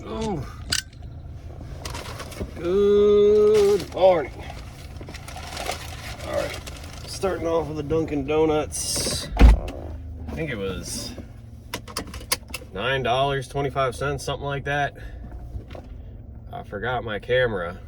Oh. Good morning. All right, starting off with the Dunkin' Donuts. I think it was $9.25, something like that. I forgot my camera.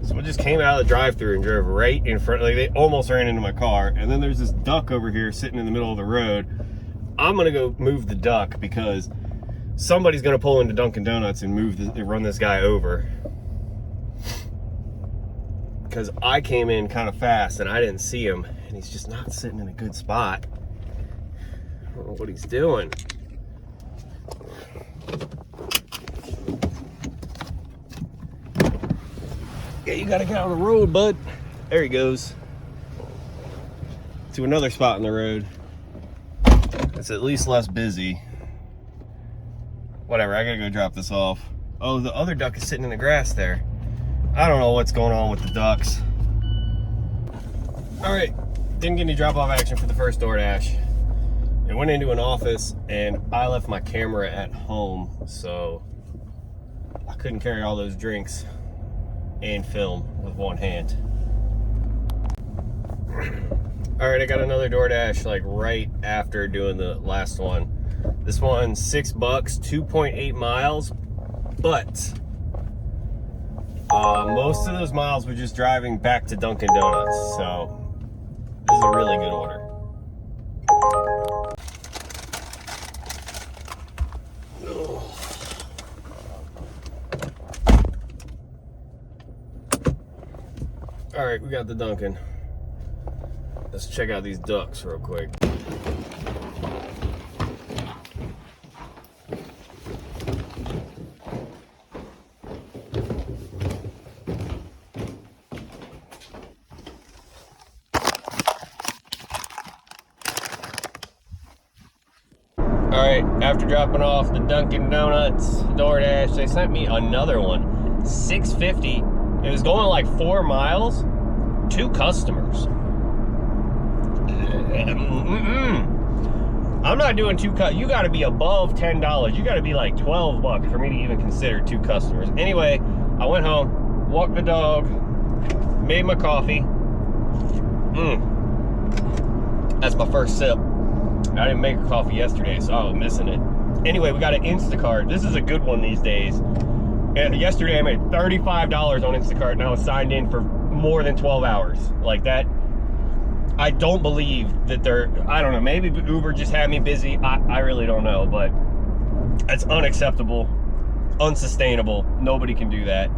Someone just came out of the drive-thru and drove right in front. Like, they almost ran into my car. And then there's this duck over here sitting in the middle of the road. I'm gonna go move the duck because somebody's gonna pull into Dunkin' Donuts and run this guy over. Because I came in kind of fast and I didn't see him, and he's just not sitting in a good spot. I don't know what he's doing. Yeah, you gotta get on the road, bud. There he goes. To another spot in the road. It's at least less busy. Whatever, I gotta go drop this off. Oh, the other duck is sitting in the grass there. I don't know what's going on with the ducks. All right, didn't get any drop-off action for the first DoorDash. I went into an office and I left my camera at home, so I couldn't carry all those drinks and film with one hand. All right, I got another DoorDash like right after doing the last one. This one's $6, 2.8 miles, but most of those miles were just driving back to Dunkin' Donuts, so this is a really good order. All right, we got the Dunkin'. Let's check out these ducks real quick. All right, after dropping off the Dunkin' Donuts DoorDash, they sent me another one, $6.50. It was going like 4 miles, 2 customers. I'm not doing 2 you got to be above $10. You got to be like $12 for me to even consider 2 customers. Anyway, I went home, walked the dog, made my coffee. That's my first sip. I didn't make a coffee yesterday, so I was missing it. Anyway, we got an Instacart. This is a good one these days. And yesterday I made $35 on Instacart, and I was signed in for more than 12 hours. Like that, I don't believe that I don't know, maybe Uber just had me busy. I really don't know, but it's unacceptable, unsustainable. Nobody can do that.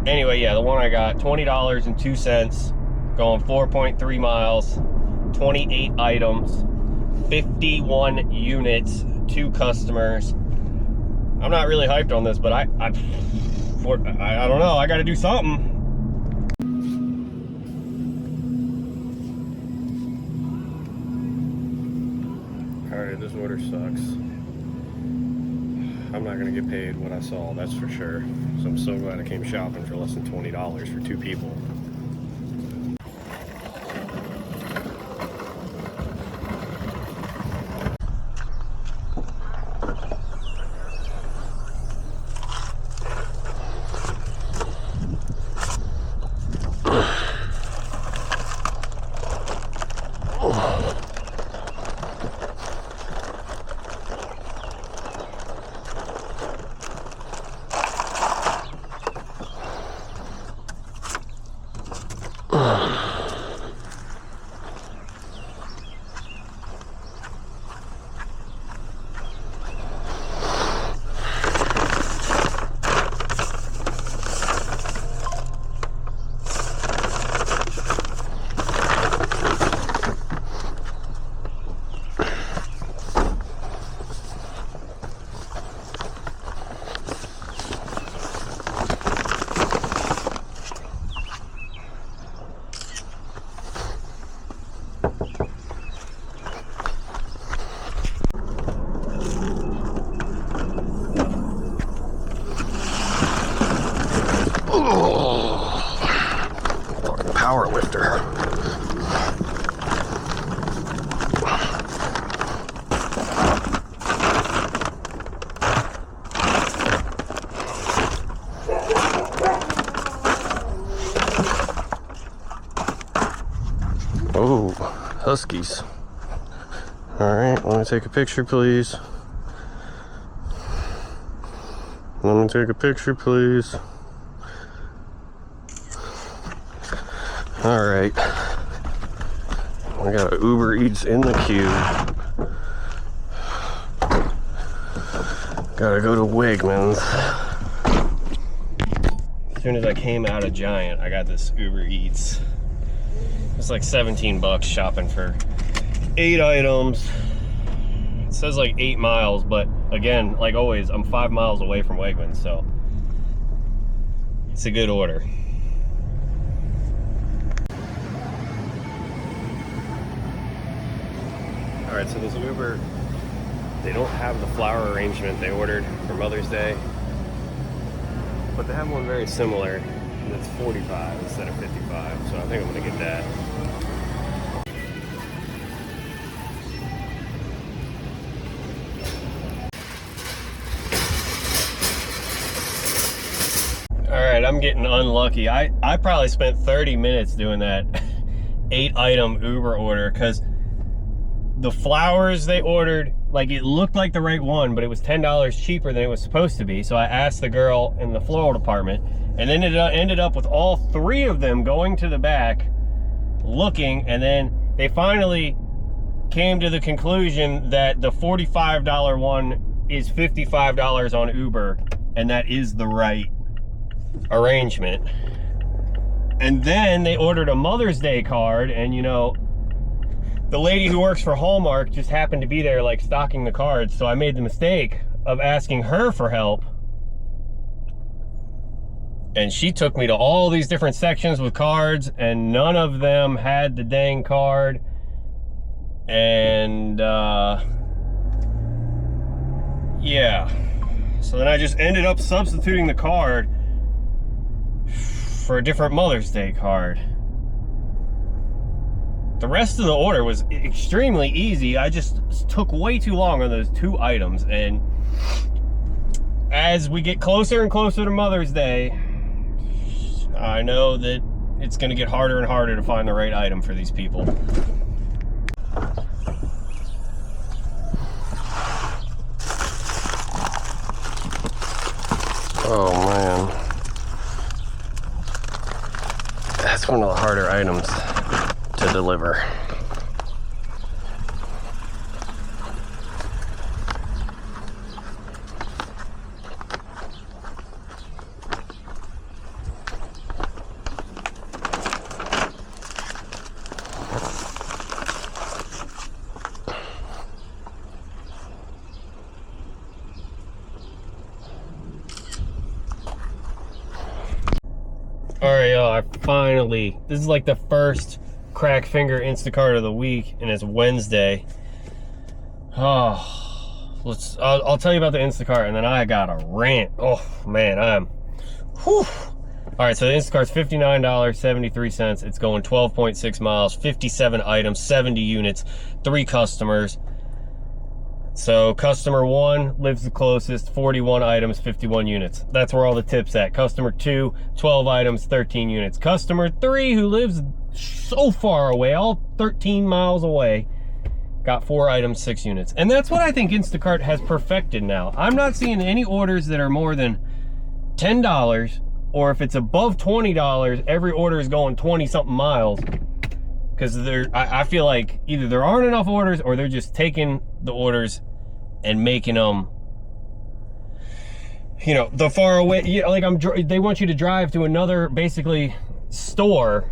Anyway, yeah, the one I got, $20.02, going 4.3 miles, 28 items, 51 units, 2 customers. I'm not really hyped on this, but I don't know. I got to do something. All right, this order sucks. I'm not going to get paid what I saw, that's for sure. So I'm so glad I came shopping for less than $20 for 2 people. Power lifter. Oh, huskies. All right, let me take a picture, please. Let me take a picture, please. All right. We got an UberEats in the queue. Gotta go to Wegmans. As soon as I came out of Giant, I got this UberEats. It's like 17 bucks shopping for 8 items. It says like 8 miles, but again, like always, I'm 5 miles away from Wegmans, so it's a good order. All right, so this Uber, they don't have the flower arrangement they ordered for Mother's Day, but they have one very similar that's 45 instead of 55, so I think I'm gonna get that. All right, I'm getting unlucky. I probably spent 30 minutes doing that 8-item Uber order, because the flowers they ordered, like, it looked like the right one, but it was $10 cheaper than it was supposed to be. So I asked the girl in the floral department, and then it ended up with all 3 of them going to the back looking, and then they finally came to the conclusion that the $45 one is $55 on Uber, and that is the right arrangement. And then they ordered a Mother's Day card, and you know, the lady who works for Hallmark just happened to be there, like, stocking the cards, so I made the mistake of asking her for help. And she took me to all these different sections with cards, and none of them had the dang card. And, yeah. So then I just ended up substituting the card for a different Mother's Day card. The rest of the order was extremely easy. I just took way too long on those 2 items. And as we get closer and closer to Mother's Day, I know that it's going to get harder and harder to find the right item for these people. Oh man. That's one of the harder items to deliver. All right, y'all, I finally, this is like the first crack finger Instacart of the week, and it's Wednesday. Oh, I'll tell you about the Instacart, and then I got a rant. Oh man, whew. All right, so the Instacart's $59.73. It's going 12.6 miles, 57 items, 70 units, 3 customers. So customer 1 lives the closest, 41 items, 51 units. That's where all the tips at. Customer 2, 12 items, 13 units. Customer 3, who lives so far away, all 13 miles away, got 4 items, 6 units. And that's what I think Instacart has perfected now. I'm not seeing any orders that are more than $10, or if it's above $20, every order is going 20-something miles. Because I feel like either there aren't enough orders, or they're just taking the orders and making them, you know, the far away, you know, like they want you to drive to another, basically, store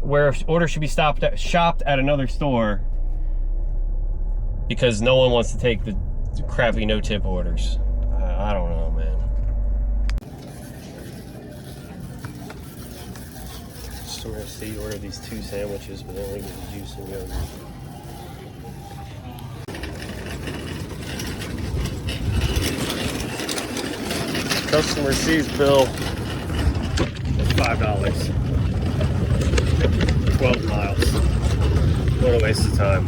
where orders should be shopped at another store, because no one wants to take the crappy no-tip orders. I don't know, man. Customer C ordered these 2 sandwiches, but they only get the juice and yogurt. Customer C's bill, It's $5. 12 miles. What a waste of time.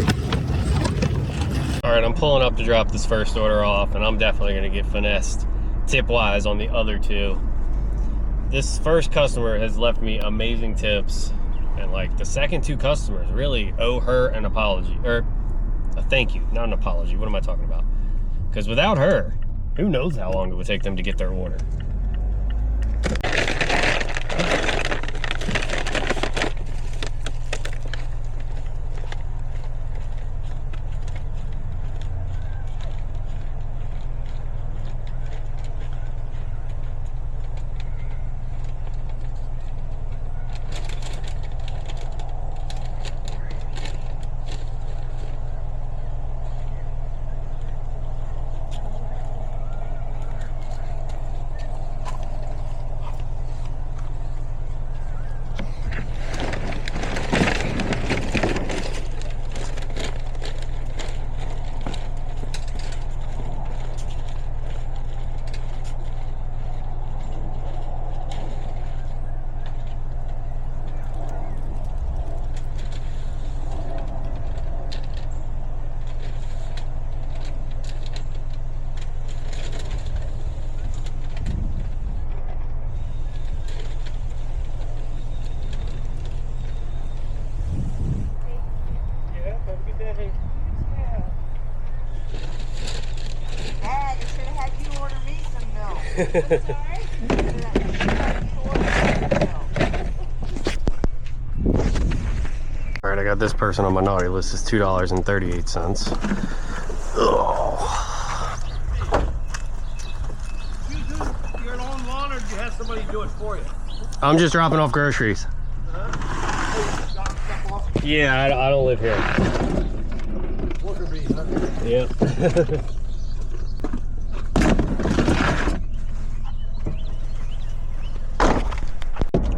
Alright, I'm pulling up to drop this first order off, and I'm definitely going to get finessed tip-wise on the other two. This first customer has left me amazing tips, and like the second two customers really owe her an apology, or a thank you, not an apology. What am I talking about? Because without her, who knows how long it would take them to get their order. Alright, I got this person on my naughty list. It's $2.38. Oh. You do your own lawn, or do you have somebody do it for you? I'm just dropping off groceries. Yeah, I don't live here. Worker bees, huh? Yep.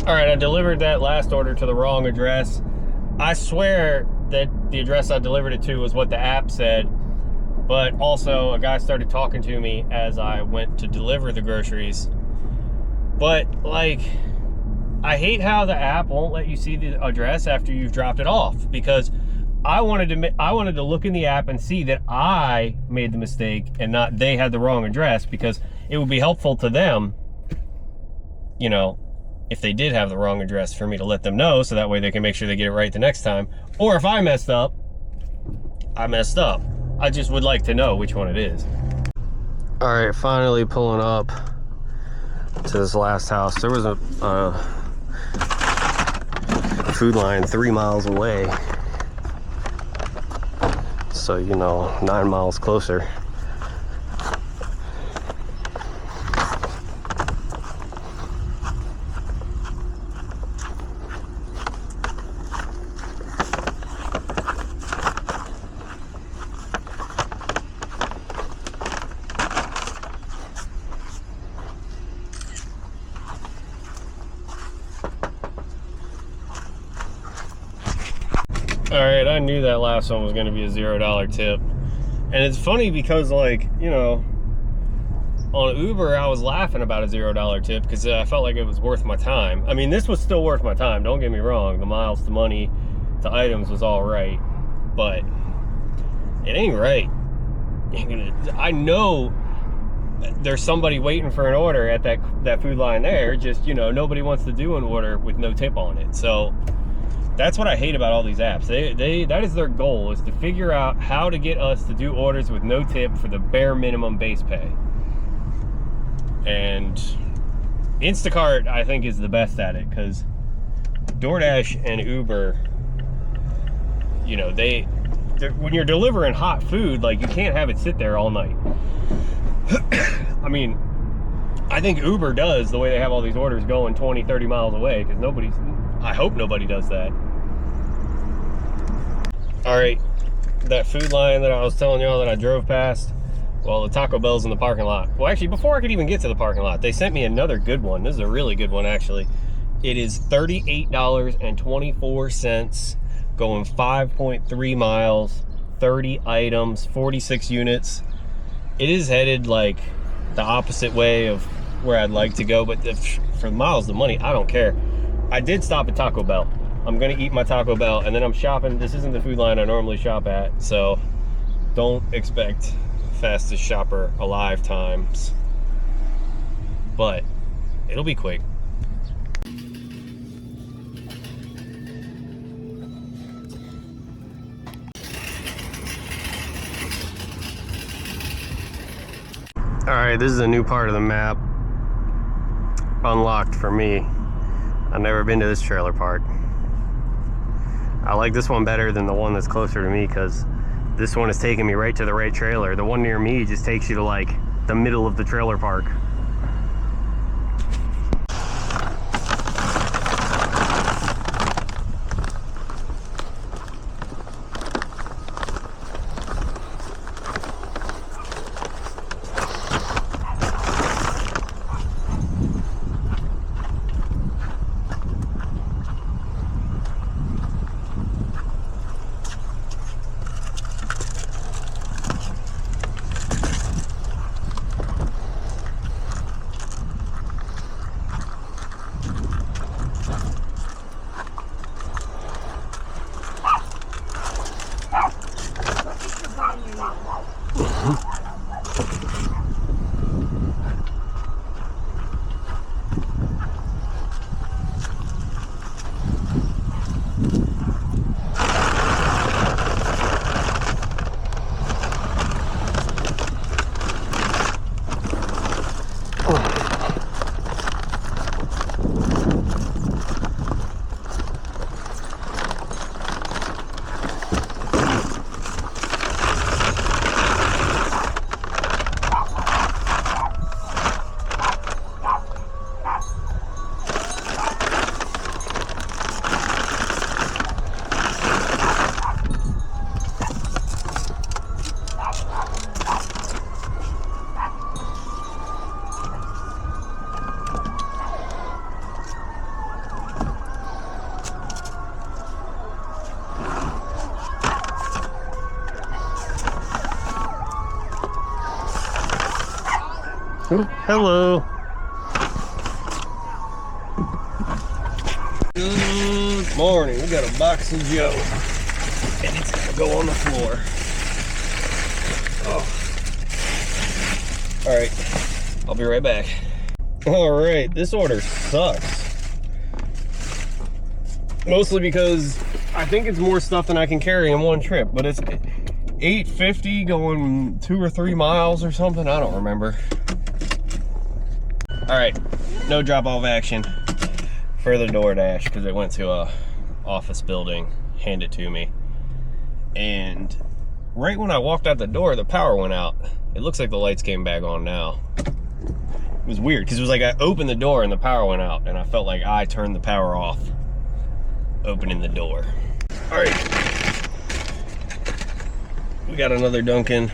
Alright, I delivered that last order to the wrong address. I swear that the address I delivered it to was what the app said, but also a guy started talking to me as I went to deliver the groceries. But, like, I hate how the app won't let you see the address after you've dropped it off, because I wanted to look in the app and see that I made the mistake and not they had the wrong address, because it would be helpful to them, you know, if they did have the wrong address, for me to let them know, so that way they can make sure they get it right the next time. Or if I messed up, I messed up. I just would like to know which one it is. All right, finally pulling up to this last house. There was a food line 3 miles away. So, you know, 9 miles closer. Alright, I knew that last one was going to be a $0 tip. And it's funny because, like, you know, on Uber, I was laughing about a $0 tip because I felt like it was worth my time. I mean, this was still worth my time, don't get me wrong. The miles, the money, the items was all right. But it ain't right. I know there's somebody waiting for an order at that food line there. Just, you know, nobody wants to do an order with no tip on it. So that's what I hate about all these apps. That is their goal, is to figure out how to get us to do orders with no tip for the bare minimum base pay. And Instacart, I think, is the best at it, because DoorDash and Uber, you know, when you're delivering hot food, like, you can't have it sit there all night. I mean, I think Uber does, the way they have all these orders going 20, 30 miles away, because I hope nobody does that. All right, that food line that I was telling y'all that I drove past, well, the Taco Bell's in the parking lot. Well, actually, before I could even get to the parking lot, they sent me another good one. This is a really good one, actually. It is $38.24, going 5.3 miles, 30 items, 46 units. It is headed like the opposite way of where I'd like to go, but for miles of money, I don't care. I did stop at Taco Bell. I'm gonna eat my Taco Bell, and then I'm shopping. This isn't the food line I normally shop at, so don't expect fastest shopper alive times, but it'll be quick. All right, this is a new part of the map unlocked for me. I've never been to this trailer park. I like this one better than the one that's closer to me because this one is taking me right to the right trailer. The one near me just takes you to like the middle of the trailer park. Hello. Good morning. We got a box of Joe, and it's gonna go on the floor. Oh. All right, I'll be right back. All right, this order sucks. Mostly because I think it's more stuff than I can carry in one trip, but it's $8.50 going 2 or 3 miles or something. I don't remember. All right, no drop-off action for the DoorDash because it went to a office building, handed it to me. And right when I walked out the door, the power went out. It looks like the lights came back on now. It was weird because it was like I opened the door and the power went out, and I felt like I turned the power off opening the door. All right, we got another Dunkin'.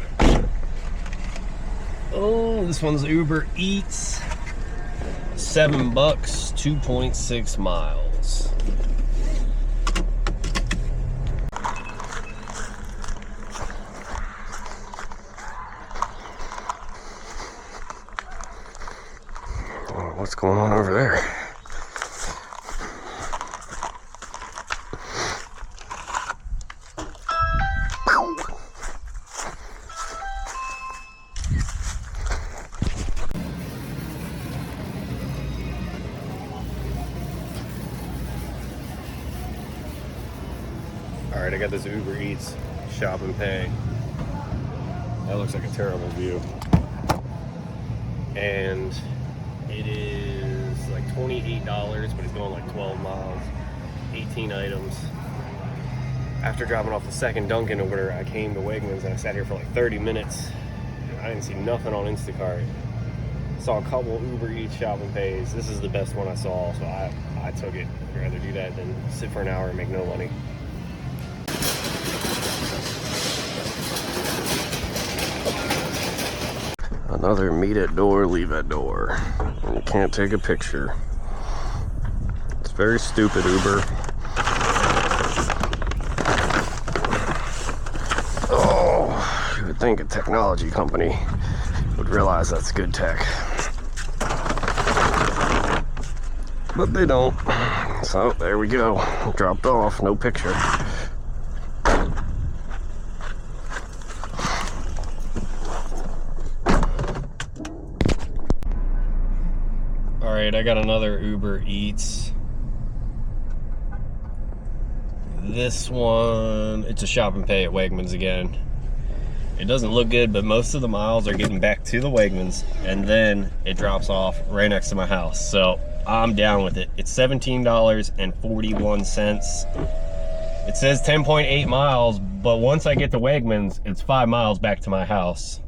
Oh, this one's UberEats. $7, 2.6 miles. Oh, what's going on over there? All right, I got this UberEats shop and pay. That looks like a terrible view. And it is like $28, but it's going like 12 miles, 18 items. After dropping off the second Dunkin' order, I came to Wegmans and I sat here for like 30 minutes. I didn't see nothing on Instacart. Saw a couple UberEats shop and pays. This is the best one I saw, so I took it. I'd rather do that than sit for an hour and make no money. Another meet at door, leave at door. And you can't take a picture. It's very stupid, Uber. Oh, you would think a technology company would realize that's good tech. but they don't. So there we go. Dropped off, no picture. All right, I got another Uber Eats. This one, it's a shop and pay at Wegmans again. It doesn't look good, but most of the miles are getting back to the Wegmans, and then it drops off right next to my house. So I'm down with it. It's $17.41. It says 10.8 miles, but once I get to Wegmans, it's 5 miles back to my house.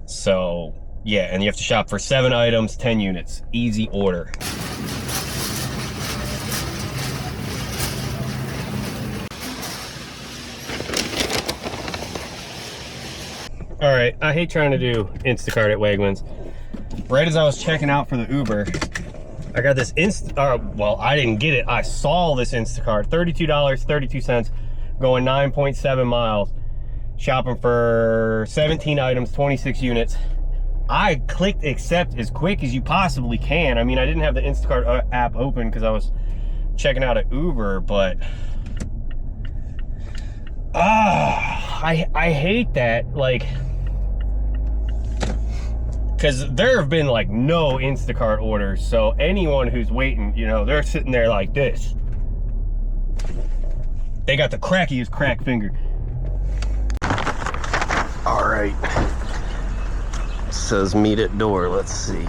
So yeah, and you have to shop for 7 items, 10 units. Easy order. All right, I hate trying to do Instacart at Wegmans. Right as I was checking out for the Uber, I got this well, I didn't get it. I saw this Instacart, $32.32, going 9.7 miles, shopping for 17 items, 26 units. I clicked accept as quick as you possibly can. I mean, I didn't have the Instacart app open because I was checking out at Uber, but I hate that, like, because there have been like no Instacart orders, so anyone who's waiting, you know, they're sitting there like this. They got the crackiest crack finger. All right, it says meet at door. Let's see.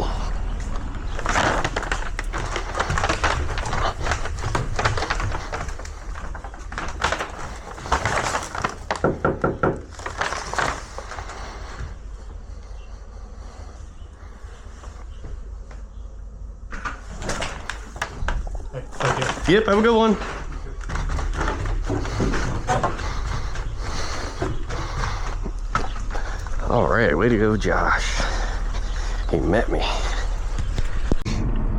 Yep, have a good one. All right, way to go, Josh. He met me.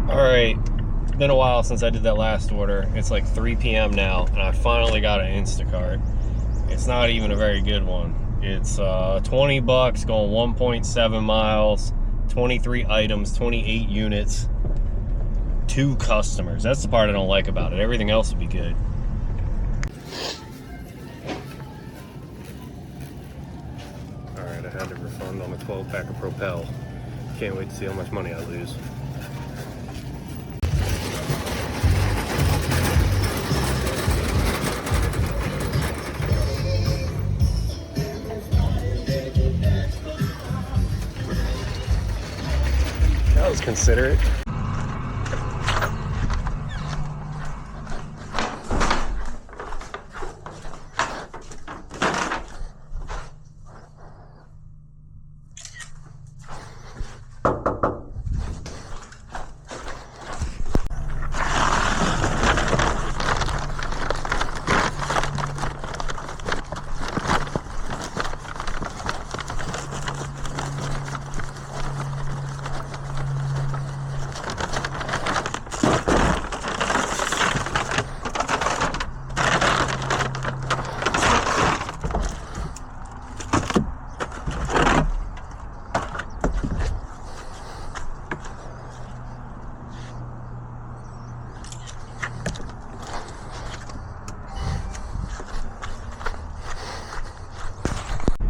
All right, been a while since I did that last order. It's like 3 p.m. now, and I finally got an Instacart. It's not even a very good one. It's 20 bucks, going 1.7 miles, 23 items, 28 units. 2 customers. That's the part I don't like about it. Everything else would be good. All right, I had to refund on the 12-pack of Propel. Can't wait to see how much money I lose. That was considerate.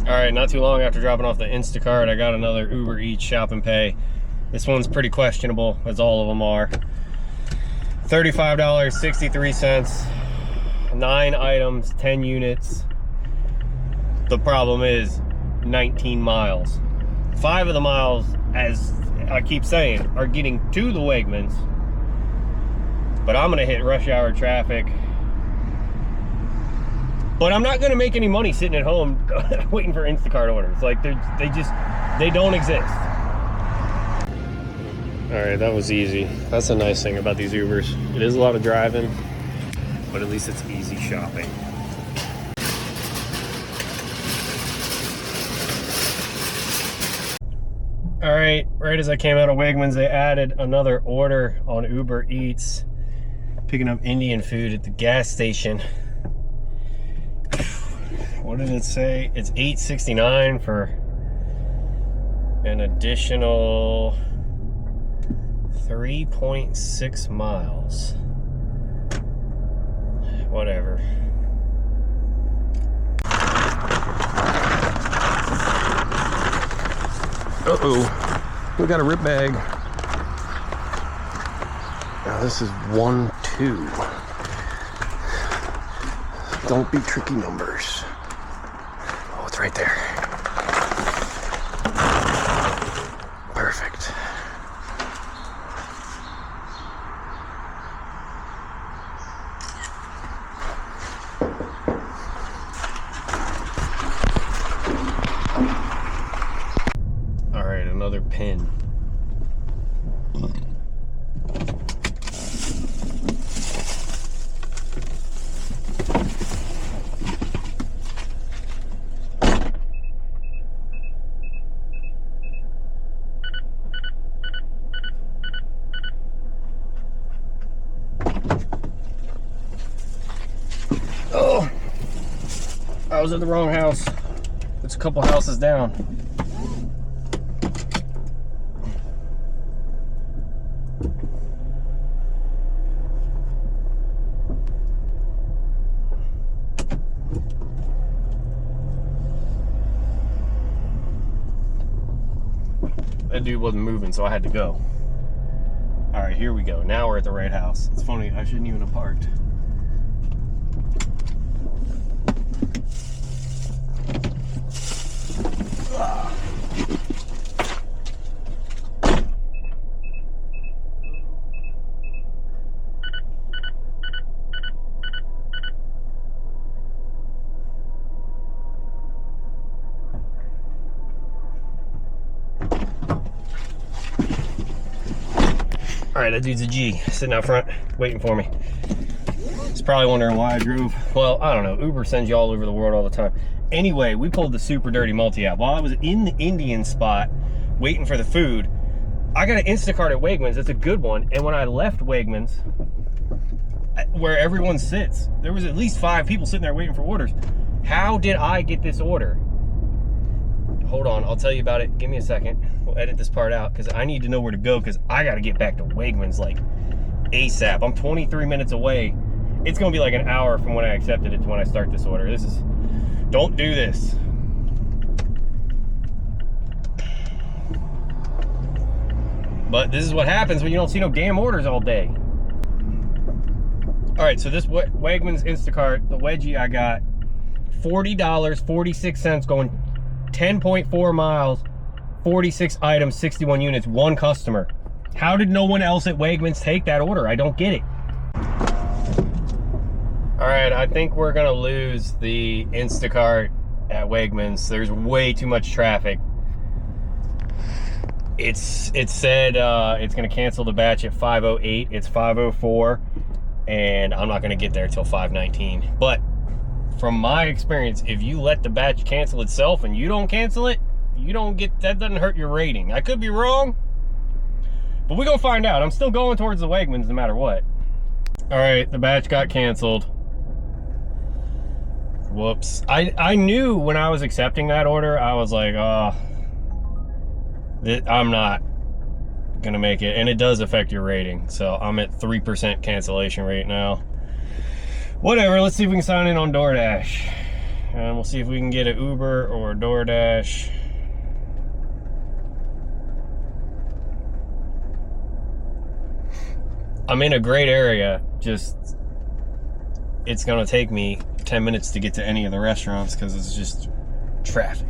All right, not too long after dropping off the Instacart, I got another Uber Eats shop and pay. This one's pretty questionable, as all of them are. $35.63, 9 items, 10 units. The problem is 19 miles. 5 of the miles, as I keep saying, are getting to the Wegmans. But I'm gonna hit rush hour traffic. But I'm not gonna make any money sitting at home waiting for Instacart orders. Like, they don't exist. All right, that was easy. That's a nice thing about these Ubers. It is a lot of driving, but at least it's easy shopping. All right, right as I came out of Wegmans, they added another order on Uber Eats. Picking up Indian food at the gas station. What did it say? It's $8.69 for an additional 3.6 miles. Whatever. Uh-oh. We got a rip bag. Now this is 1, 2. Don't be tricky numbers. Oh, it's right there. Perfect. All right, another pin. Oh, I was at the wrong house. It's a couple houses down. That dude wasn't moving, so I had to go. All right, here we go. Now we're at the right house. It's funny, I shouldn't even have parked. All right, that dude's a G, sitting out front, waiting for me. He's probably wondering why I drove. Well, I don't know, Uber sends you all over the world all the time. Anyway, we pulled the super dirty multi-app. While I was in the Indian spot, waiting for the food, I got an Instacart at Wegmans. It's a good one. And when I left Wegmans, where everyone sits, there was at least 5 people sitting there waiting for orders. How did I get this order? Hold on, I'll tell you about it. Give me a second. We'll edit this part out because I need to know where to go because I got to get back to Wegmans like ASAP. I'm 23 minutes away. It's going to be like an hour from when I accepted it to when I start this order. This is, don't do this. But this is what happens when you don't see no damn orders all day. All right, so this Wegmans Instacart, the wedgie I got, $40, 46 cents, going 10.4 miles, 46 items, 61 units, 1 customer. How did no one else at Wegmans take that order? I don't get it. All right, I think we're gonna lose the Instacart at Wegmans. There's way too much traffic. It said it's gonna cancel the batch at 5:08. It's 5:04, and I'm not gonna get there till 5:19. But from my experience, if you let the batch cancel itself and you don't cancel it, you don't get, that doesn't hurt your rating. I could be wrong, but we're gonna find out. I'm still going towards the Wegmans no matter what. All right, the batch got canceled. Whoops. I knew when I was accepting that order, I was like, oh, I'm not gonna make it. And it does affect your rating. So I'm at 3% cancellation rate now. Whatever, let's see if we can sign in on DoorDash. And we'll see if we can get an Uber or a DoorDash. I'm in a great area, just it's gonna take me 10 minutes to get to any of the restaurants because it's just traffic.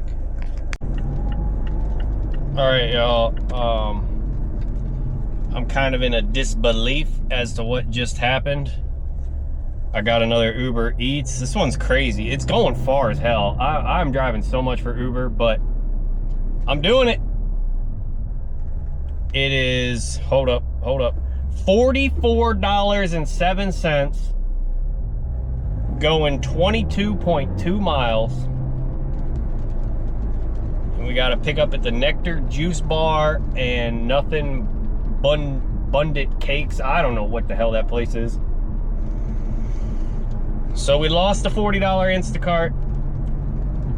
All right, y'all. I'm kind of in a disbelief as to what just happened. I got another Uber Eats. This one's crazy. It's going far as hell. I'm driving so much for Uber, but I'm doing it. It is, hold up, $44.07, going 22.2 miles. And we got to pick up at the Nectar Juice Bar and Nothing Bundit Cakes. I don't know what the hell that place is. So we lost a $40 Instacart,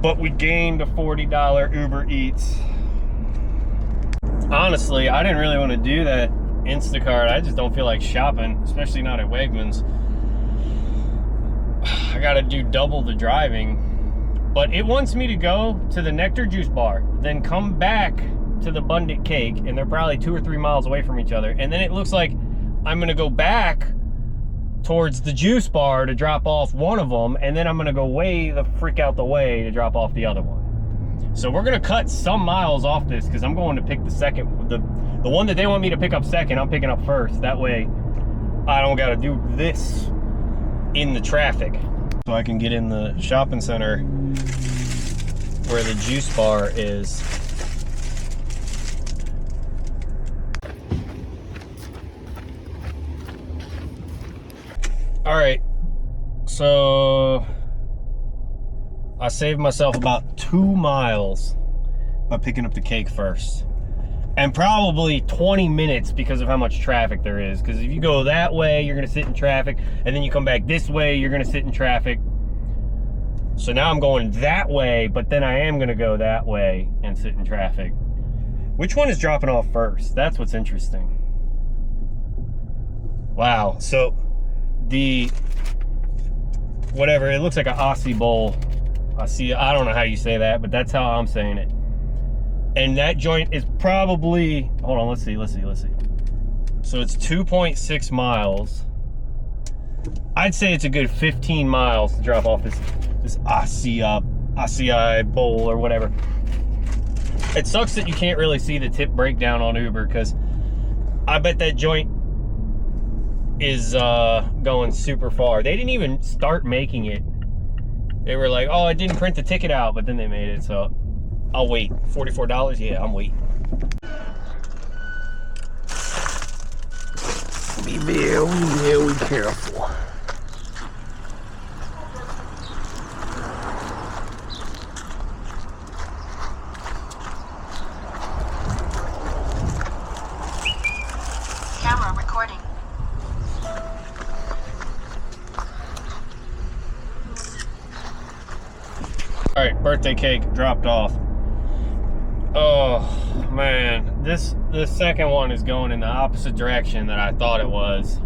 but we gained a $40 Uber Eats. Honestly, I didn't really want to do that Instacart. I just don't feel like shopping, especially not at Wegmans. I gotta do double the driving. But it wants me to go to the Nectar Juice Bar, then come back to the Abundant Cake, and they're probably 2 or 3 miles away from each other. And then it looks like I'm gonna go back towards the juice bar to drop off one of them, and then I'm gonna go way the freak out the way to drop off the other one. So we're gonna cut some miles off this because I'm going to pick the second, the one that they want me to pick up second, I'm picking up first. That way I don't gotta do this in the traffic. So I can get in the shopping center where the juice bar is. All right, so I saved myself about 2 miles by picking up the cake first. And probably 20 minutes because of how much traffic there is. Because if you go that way, you're gonna sit in traffic, and then you come back this way, you're gonna sit in traffic. So now I'm going that way, but then I am gonna go that way and sit in traffic. Which one is dropping off first? That's what's interesting. Wow, so the, whatever, it looks like an Aussie bowl. I don't know how you say that, but that's how I'm saying it. And that joint is probably, hold on, let's see. So it's 2.6 miles. I'd say it's a good 15 miles to drop off this Aussie bowl or whatever. It sucks that you can't really see the tip breakdown on Uber, because I bet that joint is going super far. They didn't even start making it. They were like, oh, I didn't print the ticket out, but then they made it, so I'll wait. $44? Yeah, I'm waiting. Be very careful. Camera recording. All right, birthday cake dropped off. Oh man, the second one is going in the opposite direction that I thought it was.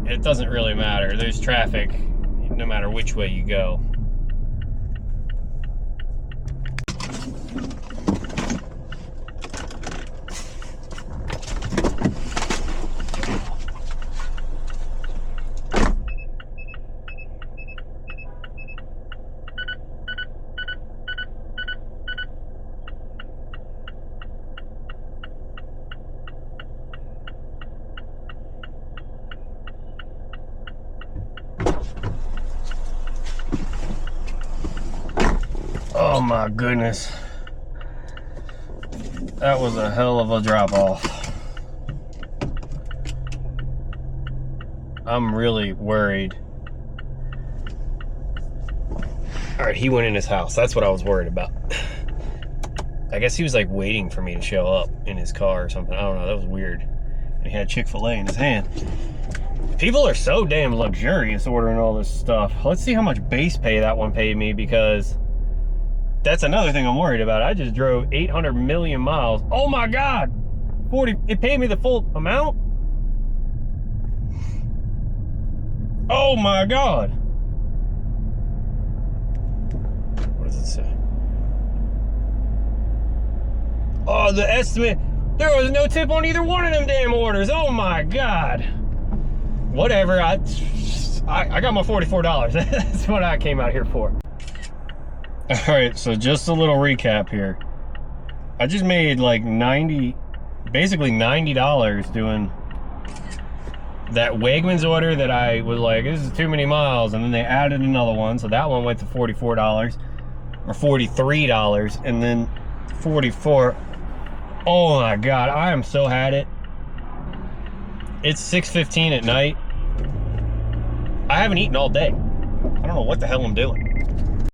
It doesn't really matter. There's traffic no matter which way you go. Oh my goodness. That was a hell of a drop off. I'm really worried. All right, he went in his house. That's what I was worried about. I guess he was like waiting for me to show up in his car or something. I don't know, that was weird. And he had Chick-fil-A in his hand. People are so damn luxurious ordering all this stuff. Let's see how much base pay that one paid me, because that's another thing I'm worried about. I just drove 800 million miles. Oh my God! 40, it paid me the full amount? Oh my God! What does it say? Oh, the estimate, there was no tip on either one of them damn orders. Oh my God. Whatever, I got my $44. That's what I came out here for. All right, so just a little recap here. I just made like basically $90 doing that Wegmans order that I was like, this is too many miles, and then they added another one, so that one went to $44 or $43, and then 44. Oh my God, I am so had it. It's 6:15 at night. I haven't eaten all day. I don't know what the hell I'm doing.